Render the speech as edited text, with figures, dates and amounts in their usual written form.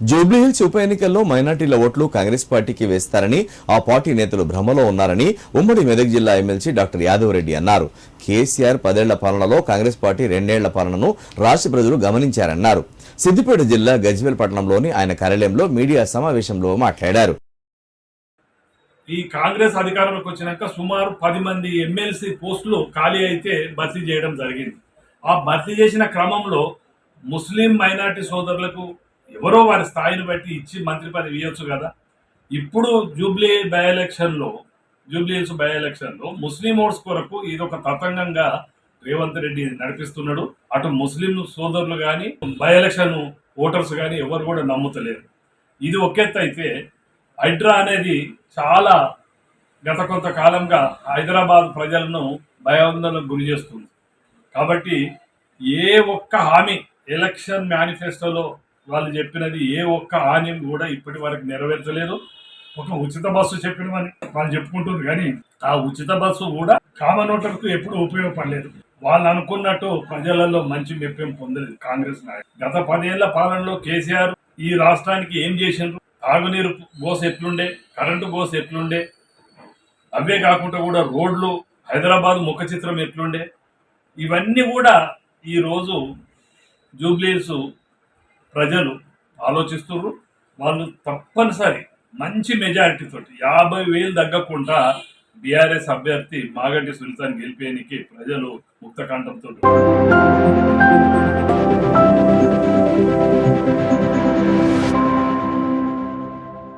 జూబ్లీహిల్స్ ఉప ఎన్నికల్లో మైనార్టీల ఓట్లు కాంగ్రెస్ పార్టీకి వేస్తారని ఆ పార్టీ నేతలు భ్రమలో ఉన్నారని ఉమ్మడి మెదక్ జిల్లా ఎమ్మెల్సీ డాక్టర్ యాదవ్ రెడ్డి అన్నారు. కేసీఆర్ 10 ఏళ్ల పాలనలో కాంగ్రెస్ పార్టీ 2 ఏళ్ల పాలనను రాష్ట్ర ప్రజలు గమనించారన్నారు. సిద్దిపేట జిల్లా గజ్వేల్ పట్టణంలోని ఆయన కార్యాలయంలో మీడియా సమావేశంలో మాట్లాడారు. ఈ కాంగ్రెస్ అధికారంలోకి వచ్చినాక సుమారు 10 మంది ఎమ్మెల్సీ పోస్టులు ఖాళీ అయితే భర్తీ చేయడం జరిగింది. ఆ భర్తీ చేసిన క్రమంలో ముస్లిం మైనార్టీ సోదరులకు ఎవరో వారి స్థాయిని బట్టి ఇచ్చి మంత్రి పదవి ఇవ్వచ్చు కదా. ఇప్పుడు జూబ్లీహిల్స్ బై ఎలక్షన్లో ముస్లిం ఓట్స్ కొరకు ఇది ఒక తతంగంగా రేవంత్ రెడ్డి నడిపిస్తున్నాడు. అటు ముస్లిం సోదరులు కానీ బై ఎలక్షన్ ఓటర్స్ కానీ ఎవరు కూడా నమ్ముతలేరు. ఇది ఒకెత్త అయితే హైడ్రా అనేది చాలా గత కొంతకాలంగా హైదరాబాద్ ప్రజలను భయాందోళనకు గురి చేస్తుంది. కాబట్టి ఏ ఒక్క హామీ ఎలక్షన్ మేనిఫెస్టోలో వాళ్ళు చెప్పినది ఏ ఒక్క హామీ కూడా ఇప్పటి వరకు నెరవేర్చలేదు. ఒక ఉచిత బస్సు చెప్పినమని వాళ్ళు చెప్పుకుంటుంది కానీ ఆ ఉచిత బస్సు కూడా కామన్ ఓటర్కు ఎప్పుడు ఉపయోగపడలేదు. వాళ్ళు అనుకున్నట్టు ప్రజలలో మంచి మెప్పం పొందలేదు కాంగ్రెస్ నాయకులు. గత 10 ఏళ్ల పాలనలో కేసీఆర్ ఈ రాష్ట్రానికి ఏం చేసిండ్రు, తాగునీరు గోస ఎట్లుండే, కరెంటు గోస ఎట్లుండే, అవే కాకుండా కూడా రోడ్లు, హైదరాబాద్ ముఖ చిత్రం ఎట్లుండే, ఇవన్నీ కూడా ఈరోజు జూబ్లీహిల్స్ ప్రజలు ఆలోచిస్తున్నారు. వాళ్ళు తప్పనిసరి మంచి మెజారిటీతో 50,000 తగ్గకుండా బీఆర్ఎస్ అభ్యర్థి మాగంటి సునీతని గెలిపేయడానికి ప్రజలు ముక్త కంఠంతో